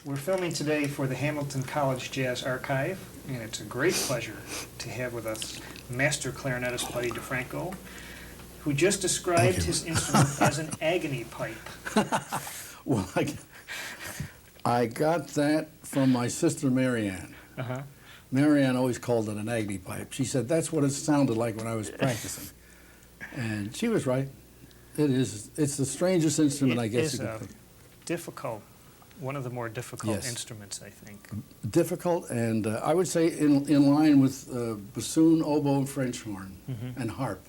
We're filming today for the Hamilton College Jazz Archive, and it's a great pleasure to have with us master clarinetist Buddy DeFranco, who just described his instrument as an agony pipe. Well, I got that from my sister Marianne. Uh-huh. Marianne always called it an agony pipe. She said that's what it sounded like when I was practicing. And she was right. It is. It's the strangest instrument, I guess you could think. Difficult, one of the more difficult instruments, I think. Difficult, and I would say in line with bassoon, oboe, French horn, and harp.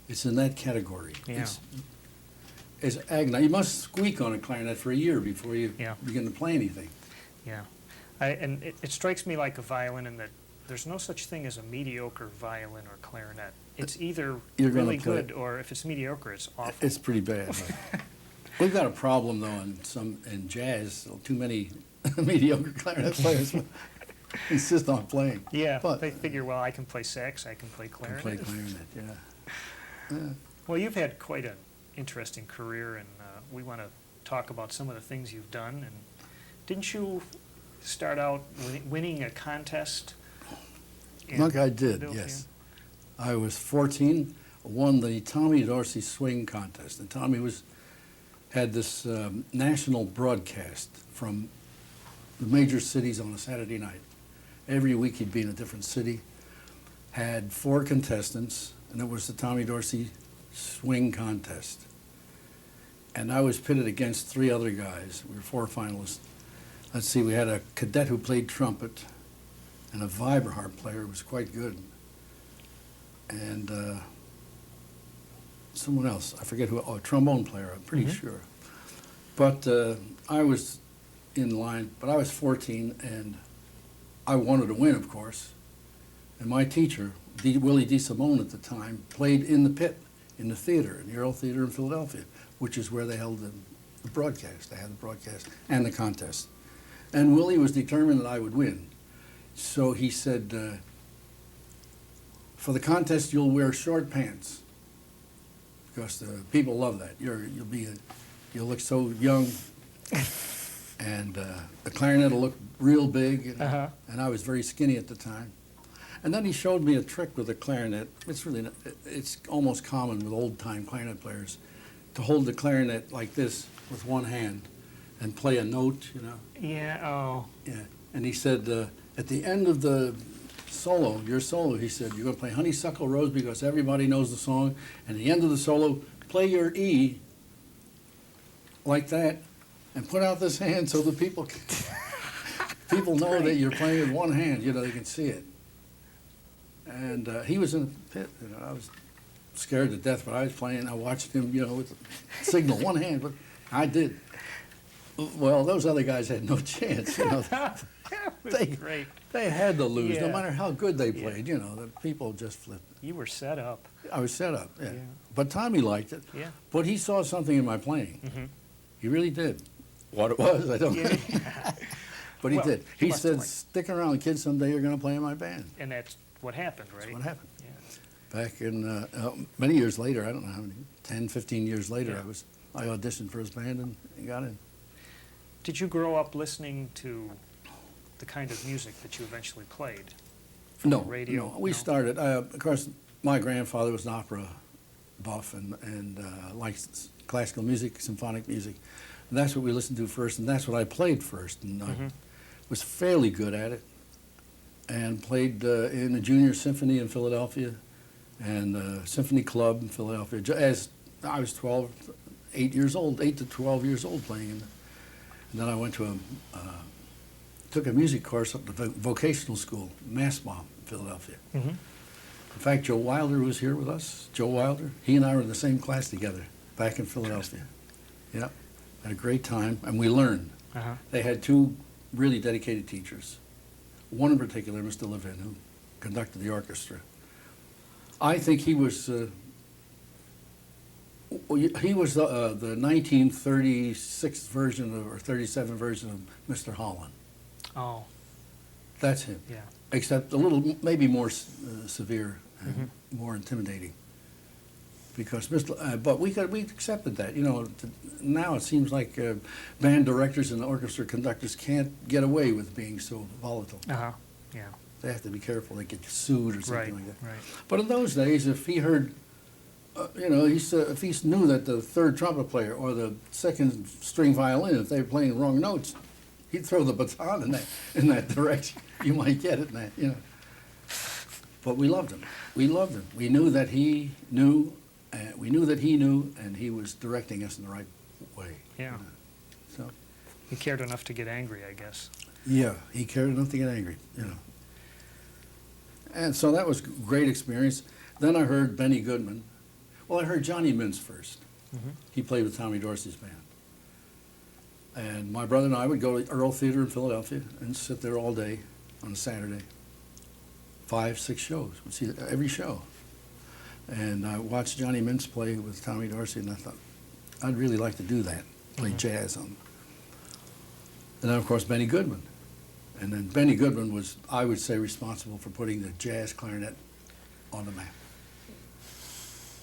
It's in that category. Yeah. It's agony. You must squeak on a clarinet for a year before you begin to play anything. Yeah. And it strikes me like a violin in that there's no such thing as a mediocre violin or clarinet. It's either really good or if it's mediocre, it's awful. It's pretty bad. We've got a problem though in jazz. Too many mediocre clarinet players insist on playing. Yeah, but they figure, well, I can play sax, I can play clarinet. Can play clarinet, yeah. Well, you've had quite an interesting career, and we want to talk about some of the things you've done. And didn't you start out winning a contest? Look, I did, yes. I was 14, won the Tommy Dorsey swing contest, and Tommy had this national broadcast from the major cities on a Saturday night. Every week he'd be in a different city, had 4 contestants, and it was the Tommy Dorsey swing contest. And I was pitted against 3 other guys. We were 4 finalists. Let's see, we had a cadet who played trumpet and a vibraharp player who was quite good. And someone else, I forget who, a trombone player, I'm pretty sure. But I was in line, but I was 14 and I wanted to win, of course. And my teacher, Willie DeSimone at the time, played in the pit, in the theater, in the Earl Theater in Philadelphia, which is where they held the broadcast. They had the broadcast and the contest. And Willie was determined that I would win. So he said, for the contest, you'll wear short pants because the people love that. You'll look so young, and the clarinet will look real big. And I was very skinny at the time. And then he showed me a trick with the clarinet. It's almost common with old-time clarinet players to hold the clarinet like this with one hand and play a note, you know. Yeah. Oh. Yeah. And he said, at the end of the solo, your solo, he said, you're going to play Honeysuckle Rose because everybody knows the song. And at the end of the solo, play your E like that and put out this hand so the people know that you're playing with one hand, you know, they can see it. And he was in the pit, you know, I was scared to death, but I was playing, I watched him, you know, with the signal, one hand, but I did. Well, those other guys had no chance, you know. They had to lose, no matter how good they played, you know, the people just flipped. You were set up. I was set up, yeah. But Tommy liked it. Yeah. But he saw something in my playing. He really did. What it was, I don't know. But he did. He said, stick around, kid, someday you're going to play in my band. And that's what happened, right? That's what happened. Yeah. Back in, many years later, I don't know how many, 10, 15 years later, I auditioned for his band and got in. Did you grow up listening to the kind of music that you eventually played? No, radio? No. We started, of course, my grandfather was an opera buff and liked classical music, symphonic music. And that's what we listened to first, and that's what I played first. And I was fairly good at it. And played in the Junior Symphony in Philadelphia and Symphony Club in Philadelphia. As I was 8 to 12 years old playing. And then I went to took a music course up at the vocational school, Massbaum in Philadelphia. In fact, Joe Wilder was here with us. Joe Wilder, he and I were in the same class together back in Philadelphia. Yep, had a great time, and we learned. They had 2 really dedicated teachers. One in particular, Mr. Levin, who conducted the orchestra. I think he was the 1936 version or 37 version of Mr. Holland. Oh. That's him. Yeah. Except a little, maybe more severe and more intimidating. because but we accepted that. You know, now it seems like band directors and orchestra conductors can't get away with being so volatile. Uh-huh, yeah. They have to be careful; they get sued or something like that. Right. But in those days, if he heard, you know, if he knew that the third trumpet player or the second string violin, if they were playing the wrong notes, he'd throw the baton in that direction. You might get it, man. You know. But we loved him. We loved him. We knew that he knew. We knew that he knew, and he was directing us in the right way. Yeah. You know. So. He cared enough to get angry, I guess. Yeah, he cared enough to get angry. You know. And so that was a great experience. Then I heard Benny Goodman. Well, I heard Johnny Mintz first. Mm-hmm. He played with Tommy Dorsey's band. And my brother and I would go to Earl Theater in Philadelphia and sit there all day on a Saturday. 5, 6 shows. We'd see every show. And I watched Johnny Mintz play with Tommy Dorsey, and I thought, I'd really like to do that, play jazz on. And then, of course, Benny Goodman. And then Benny Goodman was, I would say, responsible for putting the jazz clarinet on the map.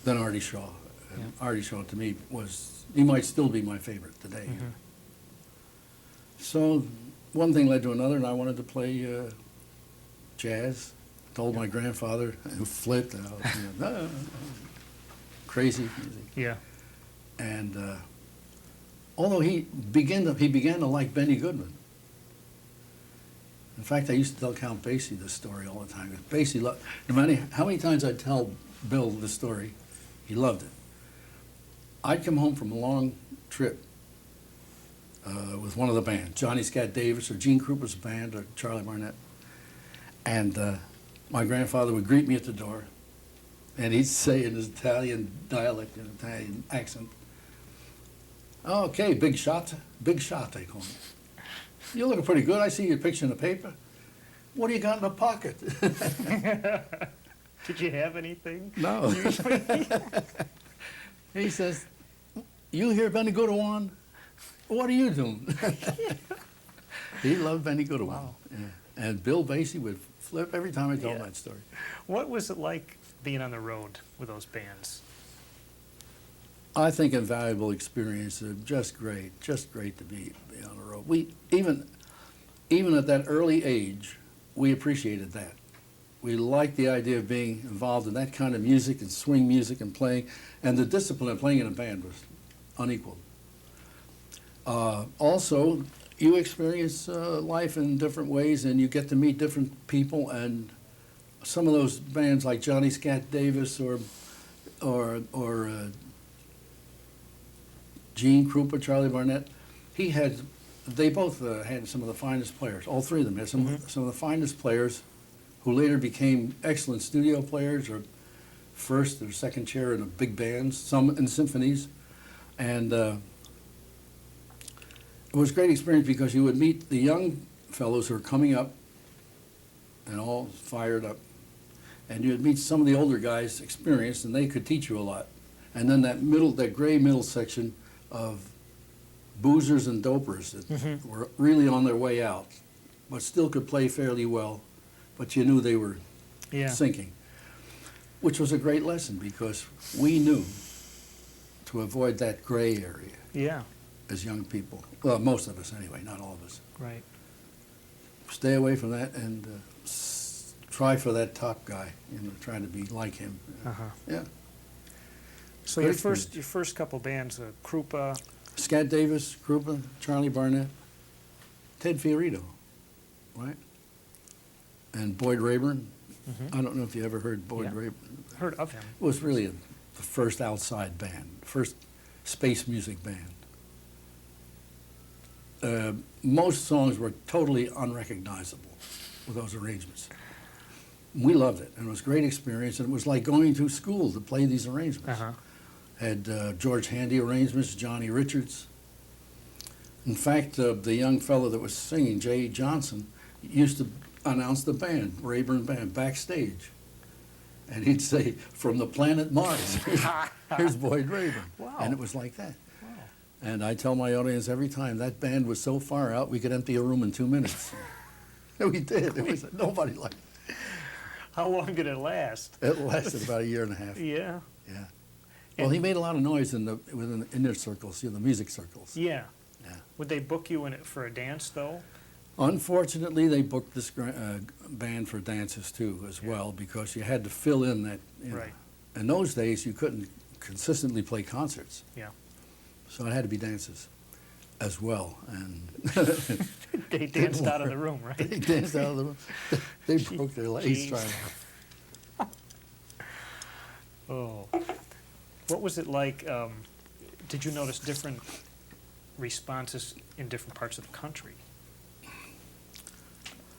Then Artie Shaw. And Artie Shaw, to me, he might still be my favorite today. Mm-hmm. So one thing led to another, and I wanted to play jazz. Told my grandfather, who flipped out, crazy music. Yeah. And although he began to like Benny Goodman. In fact, I used to tell Count Basie this story all the time. Basie loved, no matter how many times I'd tell Bill this story, he loved it. I'd come home from a long trip with one of the bands, Johnny Scat Davis or Gene Krupa's band or Charlie Barnett. And my grandfather would greet me at the door, and he'd say in his Italian dialect, an Italian accent, "Okay, big shot, they call me. You're looking pretty good. I see your picture in the paper. What do you got in the pocket?" Did you have anything? No. He says, "You hear Benny Goodwan? What are you doing?" He loved Benny Goodwan. Wow. Yeah. And Bill Basie would flip every time I told Yeah. that story. What was it like being on the road with those bands? I think invaluable experience. Just great to be on the road. We even at that early age, we appreciated that. We liked the idea of being involved in that kind of music and swing music and playing, and the discipline of playing in a band was unequaled. Also, you experience life in different ways, and you get to meet different people. And some of those bands, like Johnny Scat Davis or Gene Krupa, Charlie Barnett, they both had some of the finest players. All three of them had some of the finest players, who later became excellent studio players or first or second chair in a big bands, some in symphonies, and. It was a great experience because you would meet the young fellows who are coming up and all fired up, and you would meet some of the older guys experienced, and they could teach you a lot. And then that gray middle section of boozers and dopers that were really on their way out, but still could play fairly well, but you knew they were sinking, which was a great lesson because we knew to avoid that gray area. Yeah. As young people, well, most of us anyway, not all of us. Right. Stay away from that and try for that top guy, try to be like him. Yeah. So your first couple bands, Krupa, Scat Davis, Krupa, Charlie Barnett, Ted Fiorito, right? And Boyd Rayburn. I don't know if you ever heard Boyd Rayburn. Heard of him. It was really the first outside band, first space music band. Most songs were totally unrecognizable with those arrangements. We loved it, and it was a great experience, and it was like going to school to play these arrangements. Had George Handy arrangements, Johnny Richards. In fact, the young fellow that was singing, Jay Johnson, used to announce the band, Rayburn Band, backstage. And he'd say, "From the planet Mars, here's Boyd Rayburn." Wow. And it was like that. And I tell my audience every time, that band was so far out, we could empty a room in 2 minutes. We did. It was nobody liked it. How long did it last? It lasted about a year and a half. Yeah. Yeah. Well, he made a lot of noise within the inner circles, the music circles. Yeah. Yeah. Would they book you in it for a dance, though? Unfortunately, they booked this band for dances too, as well, because you had to fill in that. Right. In those days, you couldn't consistently play concerts. Yeah. So it had to be dances as well. And They danced out of the room, right? they danced out of the room. They broke their legs Jeez. trying. Oh. What was it like? Did you notice different responses in different parts of the country?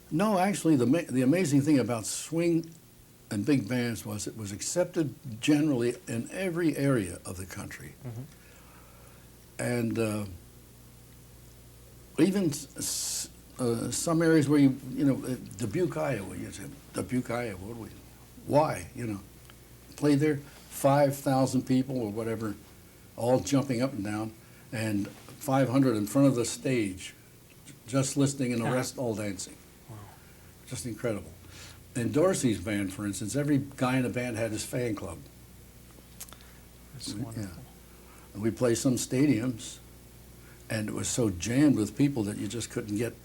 No, actually, the amazing thing about swing and big bands was it was accepted generally in every area of the country. And even some areas where Dubuque, Iowa, you say, Dubuque, Iowa, why, played there, 5,000 people or whatever, all jumping up and down, and 500 in front of the stage, just listening, and the rest all dancing. Wow. Just incredible. In Dorsey's band, for instance, every guy in the band had his fan club. That's wonderful. And we played some stadiums, and it was so jammed with people that you just couldn't get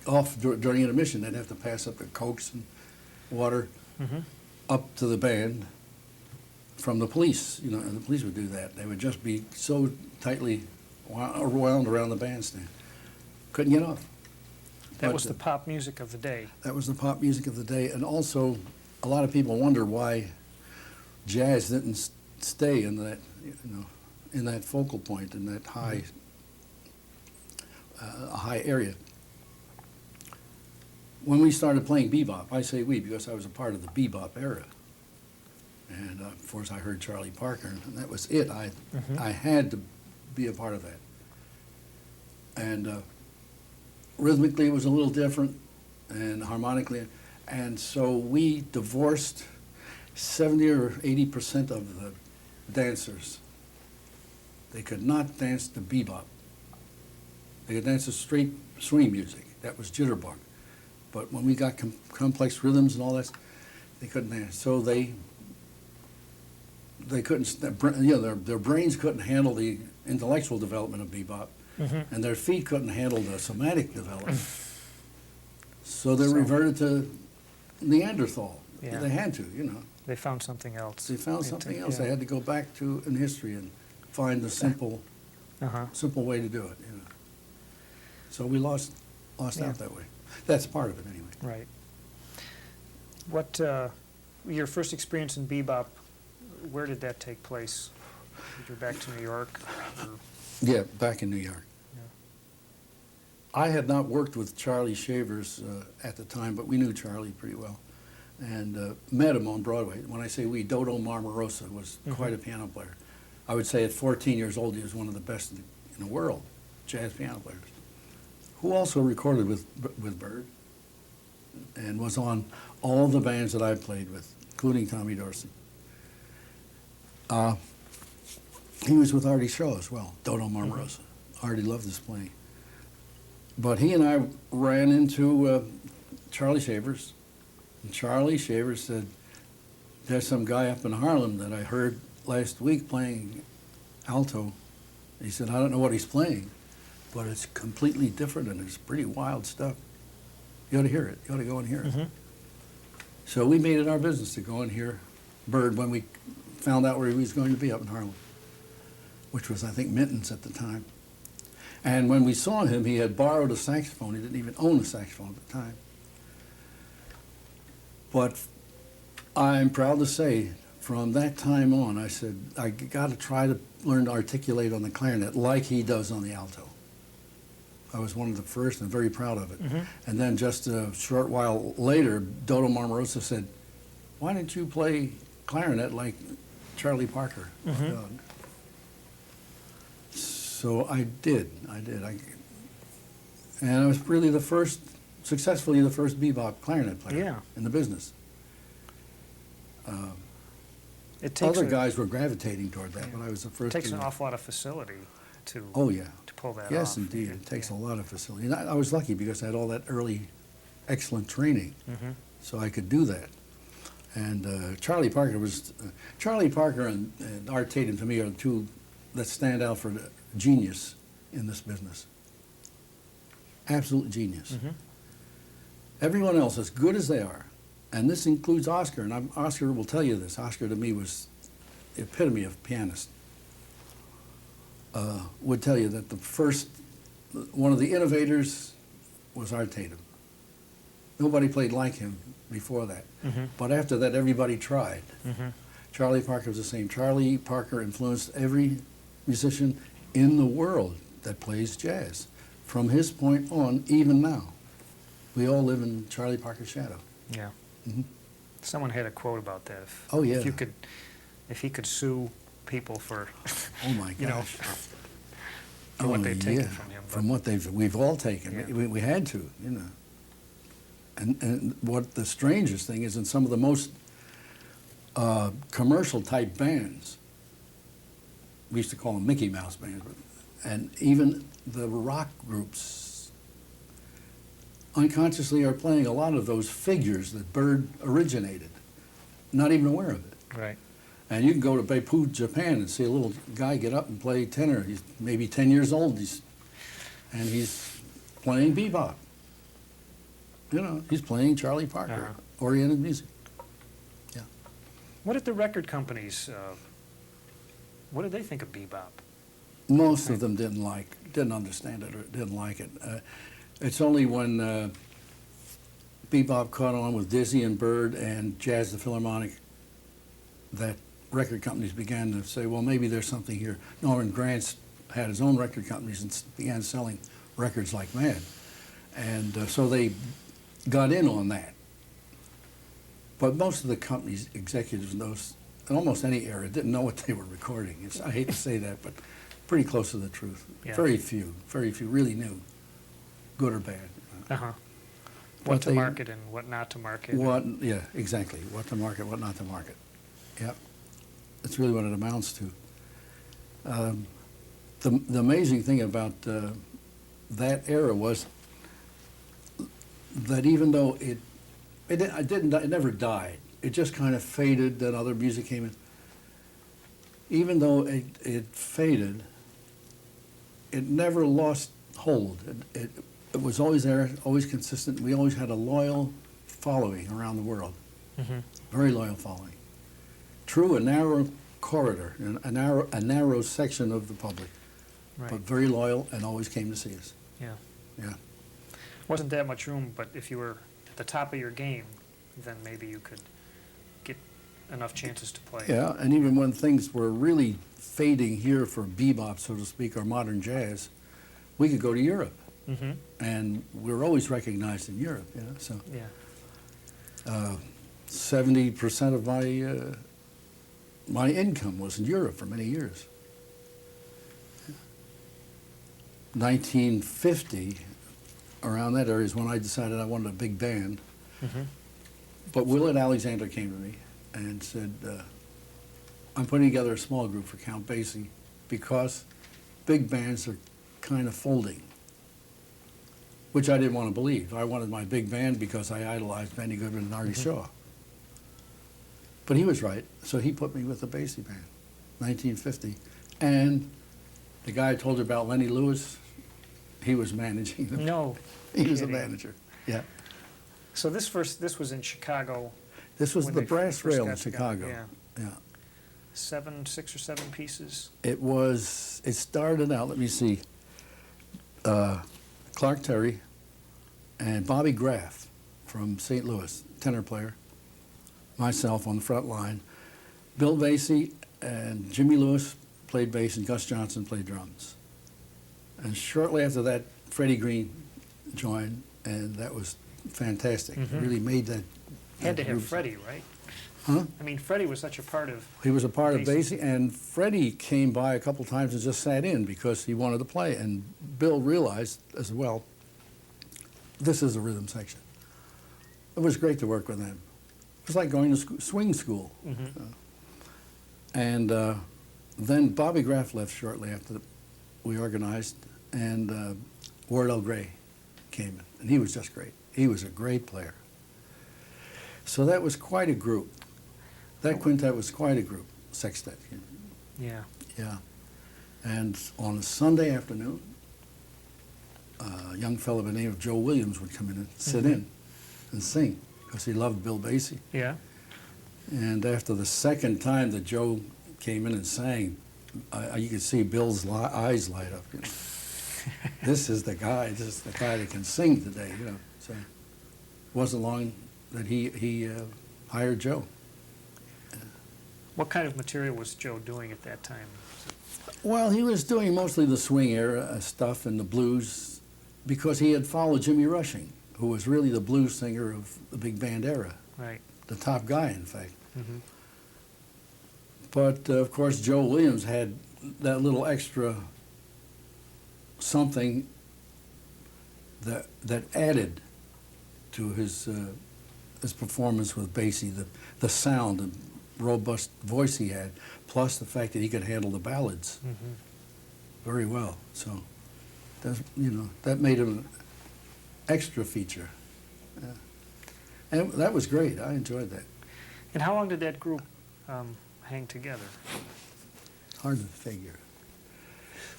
off during intermission. They'd have to pass up the Cokes and water up to the band from the police, and the police would do that. They would just be so tightly wound around the bandstand. Couldn't get off. That was the pop music of the day. That was the pop music of the day, and also a lot of people wonder why jazz didn't stay in that, in that focal point, in that high area. When we started playing bebop, I say we because I was a part of the bebop era, and of course I heard Charlie Parker, and that was it. I had to be a part of that, and rhythmically it was a little different, and harmonically, and so we divorced 70 or 80% of the dancers. They could not dance to bebop. They could dance to straight swing music. That was jitterbug. But when we got complex rhythms and all that, they couldn't dance. So they couldn't, their brains couldn't handle the intellectual development of bebop, and their feet couldn't handle the somatic development. So they reverted to Neanderthal. Yeah. They had to, They found something else. They found something else. Yeah. They had to go back to in history and find the simple way to do it. So we lost out that way. That's part of it anyway. Right. What your first experience in bebop? Where did that take place? Did you go back to New York? Or? Yeah, back in New York. Yeah. I had not worked with Charlie Shavers at the time, but we knew Charlie pretty well, and met him on Broadway. When I say we, Dodo Marmarosa was quite a piano player. I would say at 14 years old, he was one of the best in the world, jazz piano players, who also recorded with Bird and was on all the bands that I played with, including Tommy Dorsey. He was with Artie Shaw as well, Dodo Marmarosa. Artie loved his playing. But he and I ran into Charlie Shavers, and Charlie Shavers said, "There's some guy up in Harlem that I heard last week playing alto." He said, "I don't know what he's playing, but it's completely different and it's pretty wild stuff. You ought to hear it. You ought to go and hear it." So we made it our business to go and hear Bird when we found out where he was going to be up in Harlem, which was, I think, Minton's at the time. And when we saw him, he had borrowed a saxophone. He didn't even own a saxophone at the time. But I'm proud to say, from that time on, I said, I got to try to learn to articulate on the clarinet like he does on the alto. I was one of the first and very proud of it. And then just a short while later, Dodo Marmarosa said, "Why don't you play clarinet like Charlie Parker?" So I did. And I was really successfully the first bebop clarinet player in the business. Other guys were gravitating toward that, but I was the first. It takes an awful lot of facility to pull that off. Yes, indeed. It takes a lot of facility. And I was lucky because I had all that early excellent training, so I could do that. And Charlie Parker and Art Tatum, to me, are the two that stand out for genius in this business. Absolute genius. Everyone else, as good as they are, and this includes Oscar, and Oscar will tell you this. Oscar, to me, was the epitome of pianist. Would tell you that one of the innovators was Art Tatum. Nobody played like him before that. But after that, everybody tried. Charlie Parker was the same. Charlie Parker influenced every musician in the world that plays jazz. From his point on, even now, we all live in Charlie Parker's shadow. Yeah. Someone had a quote about that. Oh, yeah. If he could sue people for, oh my you know, gosh, for what they've taken from him. From what we've all taken. Yeah. We had to, you know. And what the strangest thing is, in some of the most commercial type bands, we used to call them Mickey Mouse bands, and even the rock groups unconsciously are playing a lot of those figures that Bird originated, not even aware of it. Right. And you can go to Bebop, Japan, and see a little guy get up and play tenor. He's maybe 10 years old, and he's playing bebop. You know, he's playing Charlie Parker, oriented music. Yeah. What did the record companies, what did they think of bebop? Most of them didn't understand it or didn't like it. It's only when bebop caught on with Dizzy and Bird and Jazz the Philharmonic that record companies began to say, well, maybe there's something here. Norman Granz had his own record companies and began selling records like mad. And so they got in on that. But most of the companies, executives in almost any era, didn't know what they were recording. I hate to say that, but pretty close to the truth. Yeah. Very few really knew, good or bad. What to market and what not to market. Yeah, exactly. What to market, what not to market. Yeah, that's really what it amounts to. The amazing thing about that era was that even though it never died. It just kind of faded. Then other music came in. Even though it faded, it never lost hold. It was always there, always consistent. We always had a loyal following around the world. Very loyal following. True, a narrow corridor, a narrow section of the public, but very loyal and always came to see us. Yeah. Yeah. Wasn't that much room, but if you were at the top of your game, then maybe you could get enough chances to play. Yeah, and even when things were really fading here for bebop, so to speak, or modern jazz, we could go to Europe. And we were always recognized in Europe, you know, so. Yeah. 70% of my income was in Europe for many years. 1950, around that area is when I decided I wanted a big band. But Willard Alexander came to me and said, I'm putting together a small group for Count Basie because big bands are kind of folding, which I didn't want to believe. I wanted my big band because I idolized Benny Goodman and Artie Shaw. But he was right, so he put me with the Basie band, 1950. And the guy I told you about, Lenny Lewis, he was managing them. No. He was a manager, yeah. So this was in Chicago. This was when the they Brass first Rail got in together. Chicago. Yeah. 6 or 7 pieces. It started out, let me see, Clark Terry and Bobby Graff from St. Louis, tenor player, myself on the front line. Bill Basie and Jimmy Lewis played bass and Gus Johnson played drums. And shortly after that, Freddie Green joined, and that was fantastic. Really made that. Had to have Freddie, right? Huh? I mean, Freddie was such a part of. He was a part of Basie. Basie, and Freddie came by a couple times and just sat in because he wanted to play. And Bill realized as well, this is a rhythm section. It was great to work with them. It was like going to swing school. And then Bobby Graff left shortly after we organized, and Wardell Gray came in, and he was just great. He was a great player. So that was quite a group. That quintet was quite a group, sextet. Yeah. Yeah. And on a Sunday afternoon, a young fellow by the name of Joe Williams would come in and sit in and sing because he loved Bill Basie. Yeah. And after the second time that Joe came in and sang, you could see Bill's eyes light up. You know. This is the guy that can sing today. You know. So it wasn't long that he hired Joe. What kind of material was Joe doing at that time? Well, he was doing mostly the swing era stuff and the blues because he had followed Jimmy Rushing, who was really the blues singer of the big band era. Right. The top guy, in fact. Mm-hmm. But, of course, Joe Williams had that little extra something that added to his performance with Basie, the sound and robust voice he had, plus the fact that he could handle the ballads very well. So, that made him an extra feature. Yeah. And that was great. I enjoyed that. And how long did that group hang together? Hard to figure.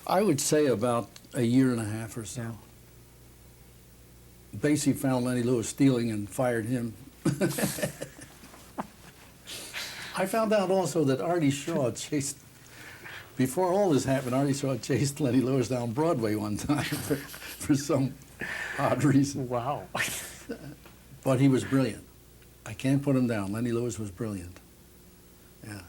I would say about a year and a half or so. Yeah. Basie found Lenny Lewis stealing and fired him. I found out also that Artie Shaw before all this happened, Artie Shaw chased Lenny Lewis down Broadway one time for some odd reason. Wow. But he was brilliant. I can't put him down. Lenny Lewis was brilliant. Yeah.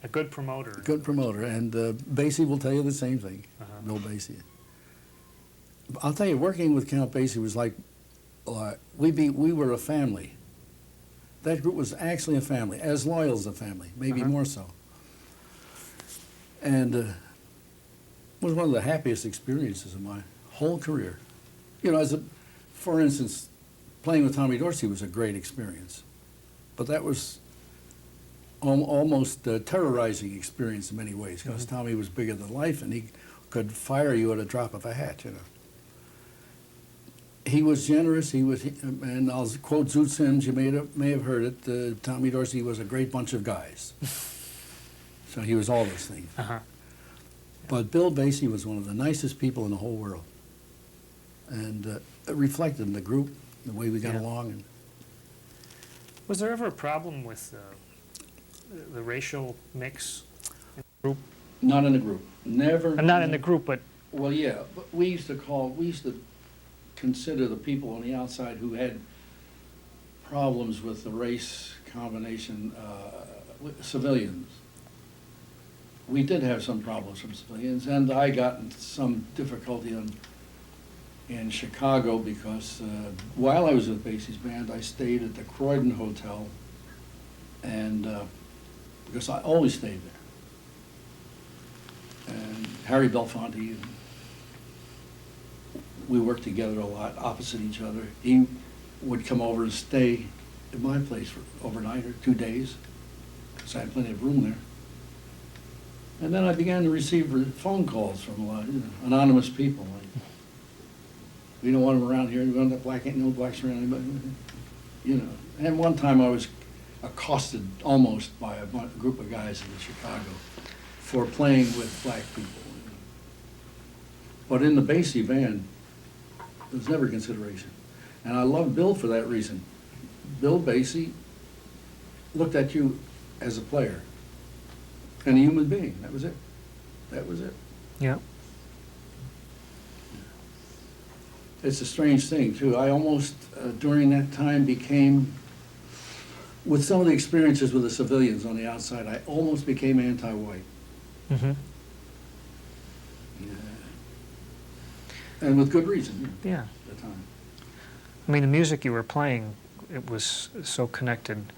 A good promoter. Good promoter. And Basie will tell you the same thing, Bill Basie. I'll tell you, working with Count Basie was like, we were a family. That group was actually a family, as loyal as a family, maybe more so. And it was one of the happiest experiences of my whole career. You know, for instance, playing with Tommy Dorsey was a great experience. But that was almost a terrorizing experience in many ways, because Tommy was bigger than life and he could fire you at a drop of a hat, you know. He was generous, and I'll quote Zoot Sims, you may have heard it, Tommy Dorsey was a great bunch of guys. So he was all those things. But Bill Basie was one of the nicest people in the whole world. And it reflected in the group, the way we got along. And was there ever a problem with the racial mix in the group? not in the group. Never. Not in the group, but Well, yeah, but we used to consider the people on the outside who had problems with the race combination, with civilians. We did have some problems from civilians, and I got into some difficulty in Chicago because while I was with Basie's band, I stayed at the Croydon Hotel, and because I always stayed there. And Harry Belafonte, we worked together a lot, opposite each other. He would come over and stay at my place for overnight or 2 days, because I had plenty of room there. And then I began to receive phone calls from a lot of anonymous people, like, we don't want them around here, we don't have no blacks around anybody, you know. And one time I was accosted almost by a group of guys in Chicago for playing with black people. But in the Basie band, there was never consideration. And I loved Bill for that reason. Bill Basie looked at you as a player and a human being. That was it. That was it. yeah. It's a strange thing, too. I almost, during that time, became, with some of the experiences with the civilians on the outside, I almost became anti-white. Mm-hmm. Yeah. And with good reason. Yeah. At the time. I mean, the music you were playing, it was so connected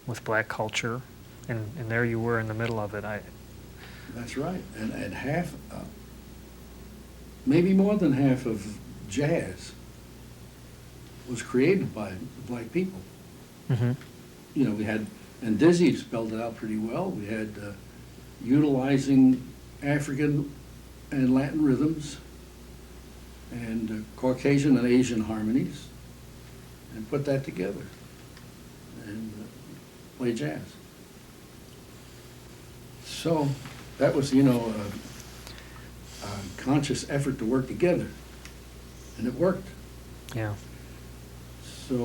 with black culture, and there you were in the middle of it. That's right. And half, maybe more than half of jazz was created by black people. Mm-hmm. You know, we had, and Dizzy spelled it out pretty well. We had utilizing African and Latin rhythms and Caucasian and Asian harmonies and put that together. And play jazz. So that was, a conscious effort to work together, and it worked. Yeah. So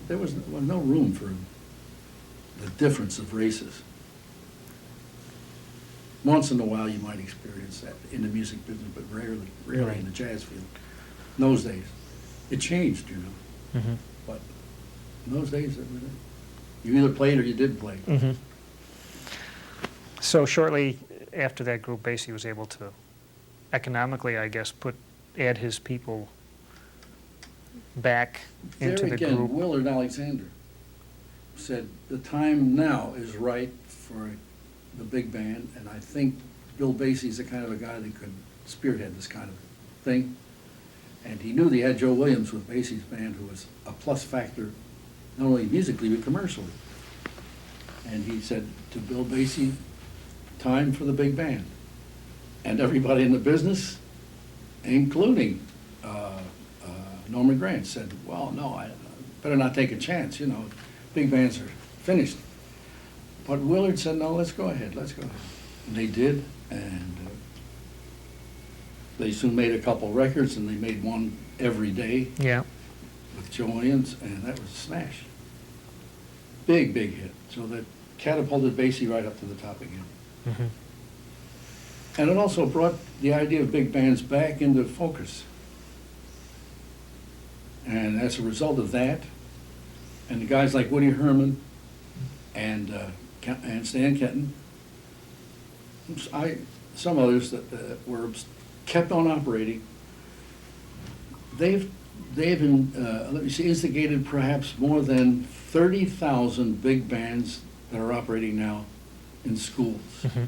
there was no room for the difference of races. Once in a while you might experience that in the music business, but rarely Right. in the jazz field. In those days. It changed, Mm-hmm. but in those days, you either played or you didn't play. Mm-hmm. So shortly after that group, Basie was able to economically, I guess, add his people back into There the again, group. Willard Alexander said, the time now is right for the big band, and I think Bill Basie's the kind of a guy that could spearhead this kind of thing. And he knew that he had Joe Williams with Basie's band, who was a plus factor, not only musically, but commercially. And he said to Bill Basie, time for the big band. And everybody in the business, including Norman Grant, said, well, no, I better not take a chance, big bands are finished. But Willard said, no, let's go ahead. And they did, and they soon made a couple records, and they made one every day Yeah. with Joe Williams, and that was a smash. Big hit. So that catapulted Basie right up to the top again. Mm-hmm. And it also brought the idea of big bands back into focus. And as a result of that, and the guys like Woody Herman and Stan Kenton, some others that were kept on operating, they've instigated perhaps more than 30,000 big bands that are operating now in schools, Mm-hmm.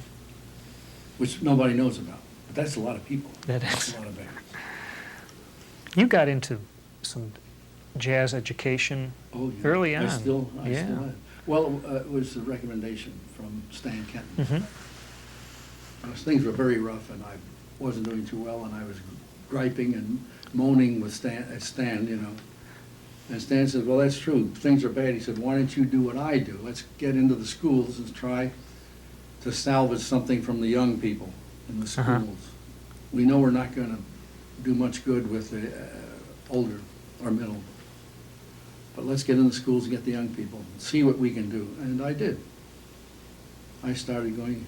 which nobody knows about. But that's a lot of people. That That's is. a lot of bands. You got into some jazz education Oh, yeah. early on. I still Yeah. am. Well, it was a recommendation from Stan Kenton. Mm-hmm. Things were very rough, and I wasn't doing too well, and I was griping and moaning with Stan. And Stan said, well, that's true, things are bad. He said, why don't you do what I do? Let's get into the schools and try to salvage something from the young people in the schools. Uh-huh. We know we're not going to do much good with the older or middle, but let's get in the schools and get the young people and see what we can do. And I did. I started going,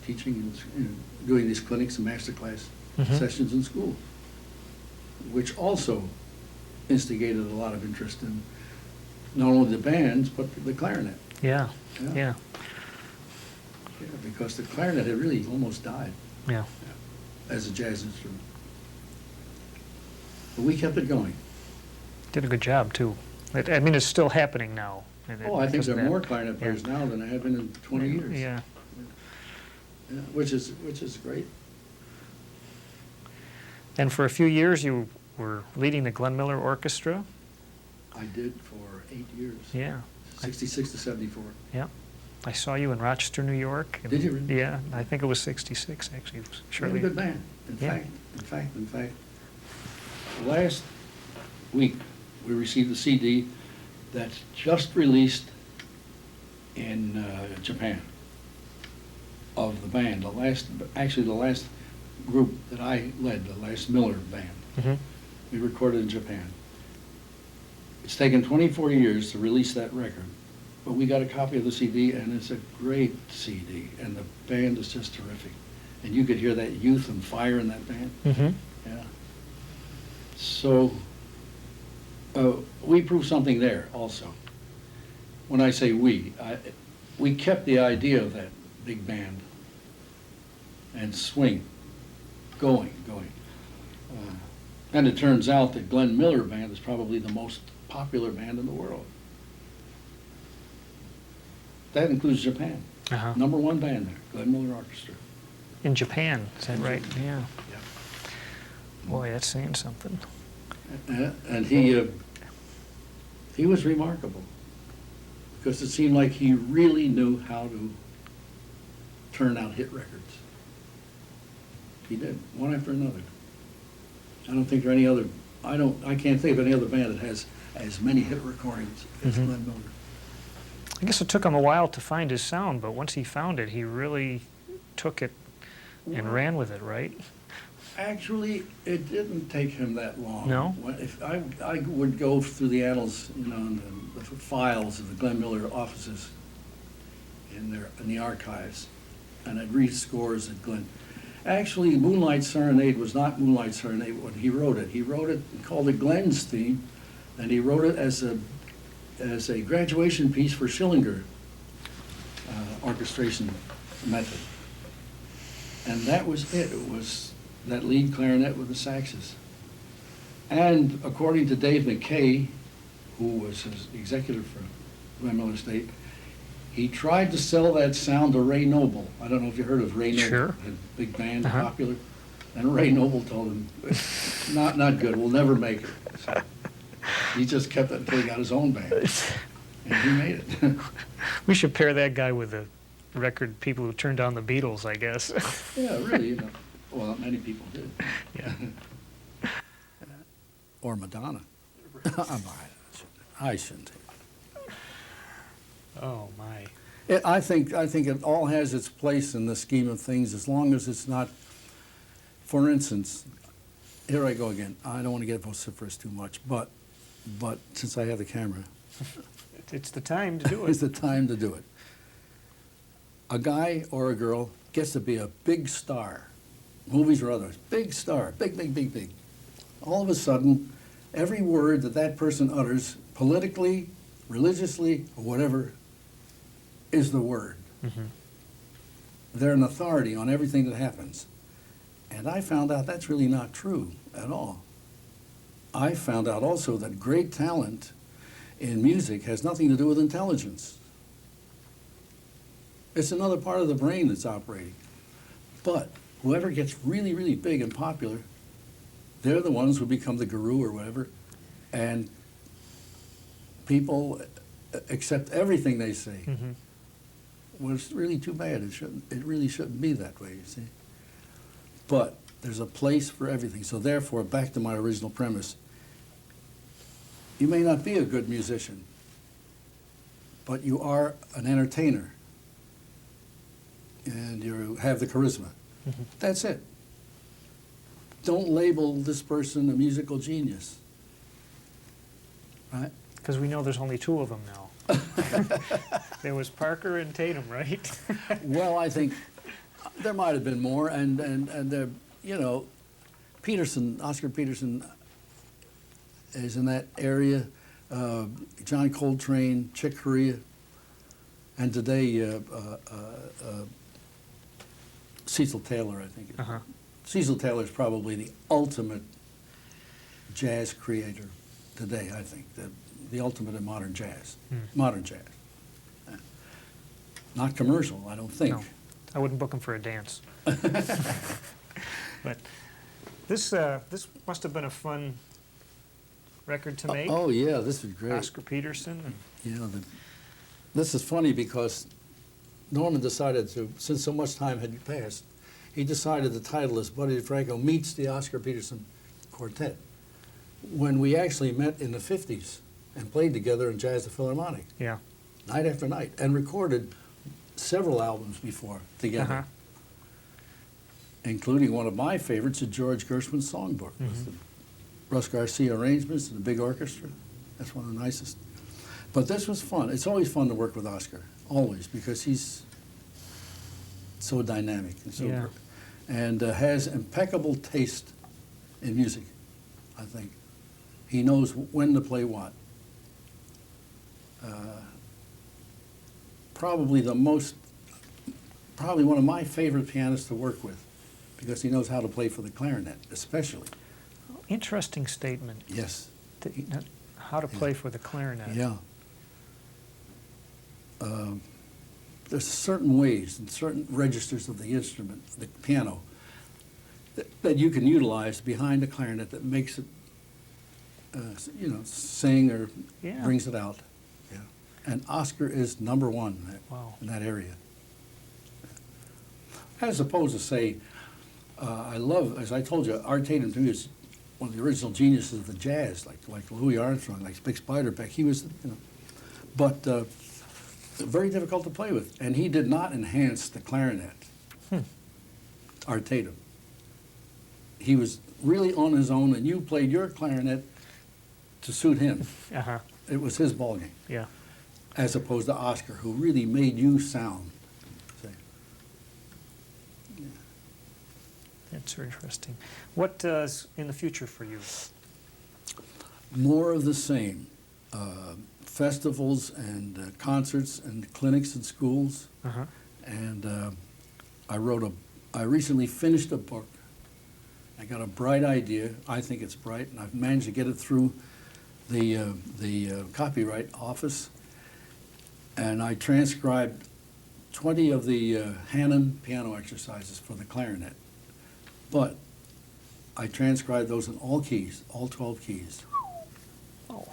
teaching, and doing these clinics and masterclass Mhm. sessions in schools, which also instigated a lot of interest in not only the bands, but the clarinet. Yeah. Yeah. Yeah, because the clarinet had really almost died Yeah. as a jazz instrument. But we kept it going. Did a good job too. I mean, it's still happening now. Oh, I think because there of are that. more clarinet players Yeah. now than there have been in 20 years. Yeah. Yeah, which is great. And for a few years, you were leading the Glenn Miller Orchestra. I did for 8 years. Yeah. 66 to 74. Yeah. I saw you in Rochester, New York. and- Did you really? Yeah. I think it was 66, actually. It was You're a shortly. good man. In Yeah. fact, last week we received a CD that's just released in Japan of the band. The last group that I led, the last Miller band, Mhm. we recorded in Japan. It's taken 24 years to release that record, but we got a copy of the CD, and it's a great CD, and the band is just terrific. And you could hear that youth and fire in that band. Mhm. Yeah. So, we proved something there also. When I say we kept the idea of that big band and swing going. And it turns out that Glenn Miller Band is probably the most popular band in the world. That includes Japan. Uh-huh. Number one band there, Glenn Miller Orchestra. In Japan, is that right? Yeah. Yeah. Boy, that's saying something. And he was remarkable, because it seemed like he really knew how to turn out hit records. He did, one after another. I don't think there are any other, I can't think of any other band that has as many hit recordings as Mhm. Glenn Miller. I guess it took him a while to find his sound, but once he found it, he really took it and ran with it, right? Actually, it didn't take him that long. No? If I would go through the annals, and the files of the Glenn Miller offices in the archives, and I'd read scores at Glenn. Actually, Moonlight Serenade was not Moonlight Serenade when he wrote it. He wrote it, called it Glenn's theme, and he wrote it as a graduation piece for Schillinger orchestration method. And that was it. It was that lead clarinet with the saxes. And according to Dave McKay, who was his executive for Glenn Miller State, he tried to sell that sound to Ray Noble. I don't know if you heard of Ray Noble. Sure. A big band, popular. And Ray Noble told him, not good, we'll never make it. So he just kept it until he got his own band. And he made it. We should pair that guy with the record people who turned down the Beatles, I guess. Yeah, really, well, many people did. Yeah. Or Madonna. I shouldn't. Oh, my. I think it all has its place in the scheme of things, as long as it's not, for instance, here I go again. I don't want to get vociferous too much, but since I have the camera, It's the time to do it's it. the time to do it. A guy or a girl gets to be a big star, movies or others, big star, big, big, big, big. All of a sudden, every word that person utters, politically, religiously, or whatever, is the word. Mm-hmm. They're an authority on everything that happens. And I found out that's really not true at all. I found out also that great talent in music has nothing to do with intelligence. It's another part of the brain that's operating. But whoever gets really, really big and popular, they're the ones who become the guru or whatever, and people accept everything they say. Mm-hmm. Well, it's really too bad. It really shouldn't be that way, you see. But there's a place for everything. So therefore, back to my original premise, you may not be a good musician, but you are an entertainer, and you have the charisma. Mm-hmm. That's it. Don't label this person a musical genius, right? Because we know there's only two of them now. There was Parker and Tatum, right? Well, I think there might have been more, and Peterson, Oscar Peterson, is in that area. John Coltrane, Chick Corea, and today Cecil Taylor, I think. Uh-huh. Cecil Taylor is probably the ultimate jazz creator today, I think. The ultimate in modern jazz. Modern jazz. Not commercial, I don't think. No, I wouldn't book him for a dance. But this must have been a fun record to make. Oh yeah, this is great. Oscar Peterson. And This is funny because Norman decided to, since so much time had passed, he decided the title is Buddy DeFranco Meets the Oscar Peterson Quartet, when we actually met in the 50s and played together in Jazz the Philharmonic, Yeah. night after night, and recorded several albums before together, Uh-huh. including one of my favorites, the George Gershwin Songbook, with the Russ Garcia arrangements and the big orchestra. That's one of the nicest. But this was fun. It's always fun to work with Oscar, always, because he's so dynamic and so and has impeccable taste in music, I think. He knows when to play what. Probably one of my favorite pianists to work with, because he knows how to play for the clarinet, especially. Interesting statement. Yes. How to play for the clarinet. Yeah. There's certain ways and certain registers of the instrument, the piano, that you can utilize behind the clarinet that makes it, sing or brings it out. Yeah. And Oscar is number one in that area. As opposed to say, I love, as I told you, Art Tatum to me is one of the original geniuses of the jazz, like Louis Armstrong, like Big Spiderbeck. He was, but very difficult to play with. And he did not enhance the clarinet, Art Tatum. He was really on his own, and you played your clarinet to suit him. Uh-huh. It was his ballgame, Yeah. as opposed to Oscar, who really made you sound. See? That's very interesting. What is in the future for you? More of the same. Festivals and concerts and clinics in schools. Uh-huh. And I recently finished a book. I got a bright idea. I think it's bright, and I've managed to get it through the copyright office. And I transcribed 20 of the Hanon piano exercises for the clarinet. But I transcribed those in all keys, all 12 keys, Oh.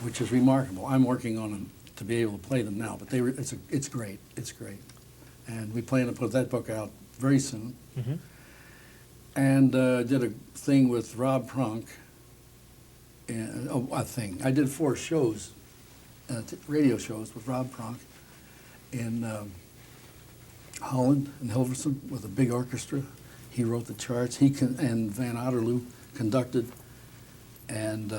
which is remarkable. I'm working on them to be able to play them now, but it's great. It's great. And we plan to put that book out very soon. Mm-hmm. And did a thing with Rob Pronk. I did 4 shows, radio shows with Rob Pronk in Holland and Hilversum with a big orchestra. He wrote the charts. And Van Otterloo conducted, and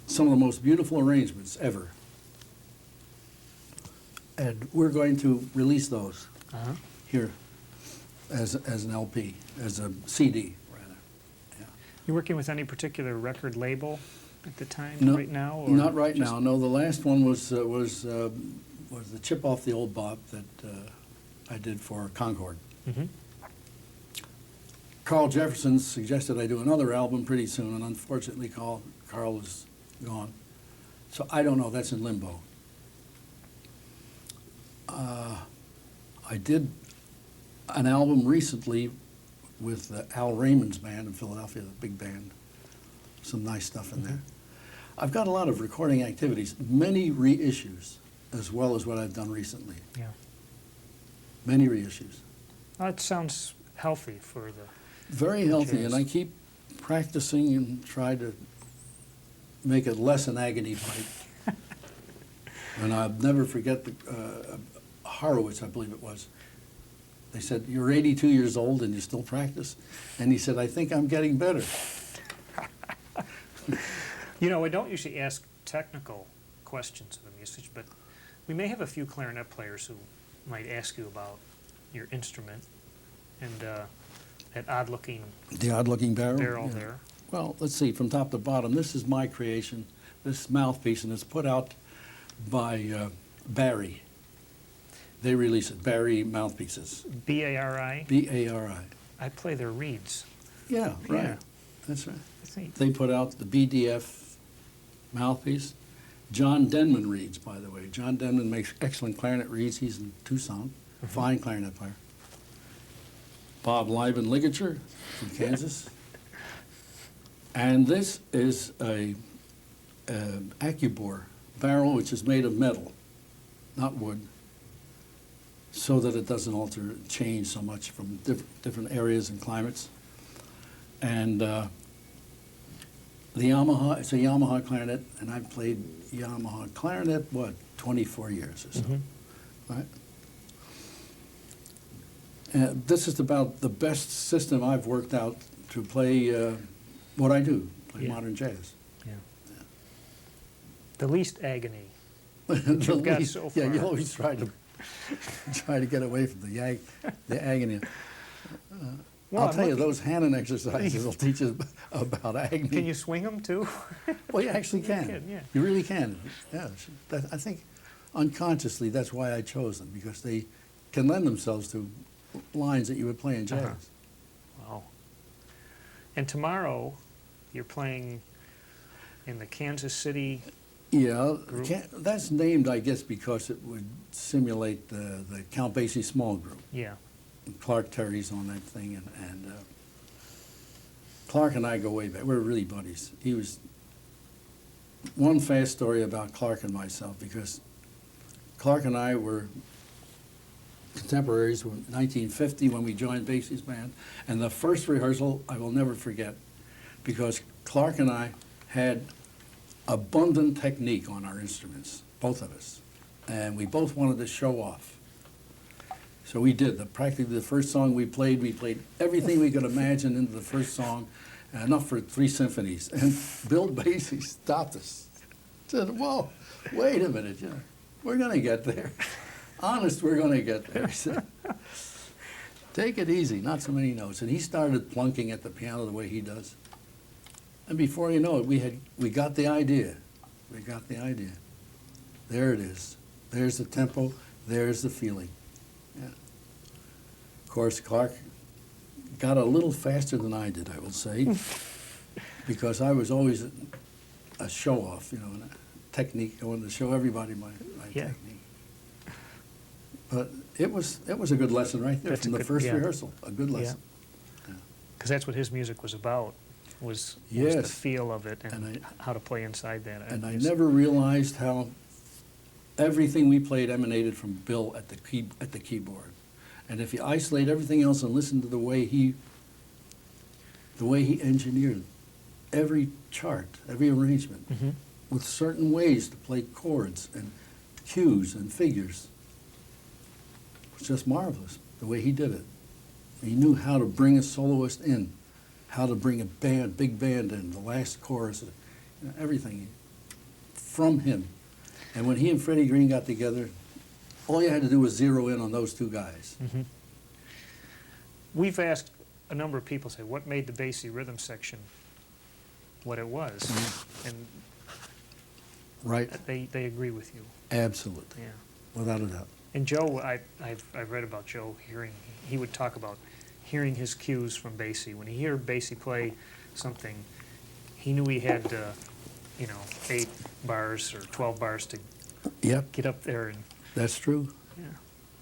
some of the most beautiful arrangements ever. And we're going to release those Uh-huh. here as an LP, as a CD, rather. Yeah. You working with any particular record label at the time, No, right now? Or not right just- now. No, the last one was the Chip Off the Old Bob that I did for Concord. Mhm. Carl Jefferson suggested I do another album pretty soon, and unfortunately Carl is gone. So I don't know, that's in limbo. I did an album recently with Al Raymond's band in Philadelphia, the big band. Some nice stuff in there. I've got a lot of recording activities, many reissues, as well as what I've done recently. Yeah. Many reissues. That sounds healthy for the... Very healthy, Jazz. and I keep practicing and try to make it less an agony fight. And I'll never forget the Horowitz, I believe it was. They said, "You're 82 years old and you still practice?" And he said, "I think I'm getting better." You know, I don't usually ask technical questions of the musician, but we may have a few clarinet players who might ask you about your instrument and that odd-looking The odd-looking barrel. barrel Yeah. there. Well, let's see, from top to bottom, this is my creation, this mouthpiece, and it's put out by Barry. They release it, Barry Mouthpieces, B-A-R-I. B-A-R-I. I play their reeds. Yeah, right, Yeah. that's right. That's neat. They put out the BDF mouthpiece. John Denman reeds, by the way. John Denman makes excellent clarinet reeds. He's in Tucson, fine clarinet player. Bob Lieben Ligature from Kansas. And this is a Accubor barrel, which is made of metal, not wood, so that it doesn't change so much from different areas and climates. And the Yamaha, it's a Yamaha clarinet, and I've played Yamaha clarinet, 24 years or so, Mhm. right? And this is about the best system I've worked out to play what I do, play Yeah. modern jazz. Yeah. The least agony. You've got so Yeah, you far. always try to get away from the agony. Well, I'll I'm tell you, looking- those Hanon exercises will teach us about agony. Can you swing them too? Well, you actually You can. can, yeah. You really can. Yeah, I think unconsciously that's why I chose them, because they can lend themselves to lines that you would play in jazz. Uh-huh. Wow. And tomorrow, you're playing in the Kansas City. Yeah, Group? that's named, I guess, because it would simulate the Count Basie small group. Yeah. Clark Terry's on that thing, and Clark and I go way back. We're really buddies. He was one fast story about Clark and myself, because Clark and I were contemporaries in 1950 when we joined Basie's band, and the first rehearsal I will never forget, because Clark and I had abundant technique on our instruments, both of us. and we both wanted to show off. So we did. Practically the first song we played everything we could imagine into the first song, and enough for 3 symphonies. And Bill Basie stopped us, said, "Whoa, wait a minute, we're going to get there. Honest, we're going to get there." He said, "Take it easy, not so many notes." And he started plunking at the piano the way he does. And before you know it, we got the idea. We got the idea. There it is. There's the tempo. There's the feeling. Yeah. Of course, Clark got a little faster than I did, I will say, because I was always a show-off, and a technique. I wanted to show everybody my technique. But it was a good lesson right there from the first rehearsal. A good lesson. Because that's what his music was about. Was the feel of it and how to play inside that. And I never realized how everything we played emanated from Bill at the keyboard. And if you isolate everything else and listen to the way he engineered every chart, every arrangement, with certain ways to play chords and cues and figures, it was just marvelous the way he did it. He knew how to bring a soloist in, how to bring a big band in, the last chorus, everything from him. And when he and Freddie Green got together, all you had to do was zero in on those 2 guys. We've asked a number of people, say, what made the Basie rhythm section what it was? And right. They agree with you. Absolutely. Yeah. Without a doubt. And Joe, I've read about Joe he would talk about hearing his cues from Basie. When he heard Basie play something, he knew he had 8 bars or 12 bars to get up there. And that's true. Yeah.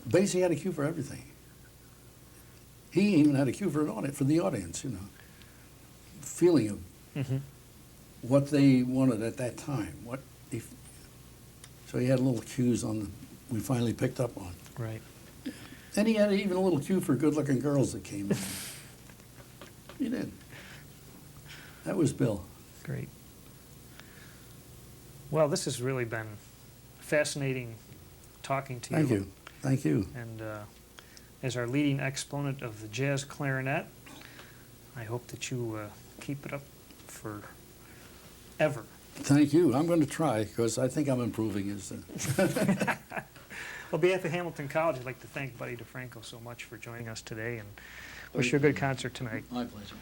Basie had a cue for everything. He even had a cue for the audience, feeling of what they wanted at that time. So he had little cues we finally picked up on. Right. And he had even a little cue for good-looking girls that came in. He did. That was Bill. Great. Well, this has really been fascinating talking to you. Thank you. Thank you. And as our leading exponent of the jazz clarinet, I hope that you keep it up forever. Thank you. I'm going to try, because I think I'm improving. On behalf of Hamilton College, I'd like to thank Buddy DeFranco so much for joining us today, and wish you a good concert tonight. My pleasure.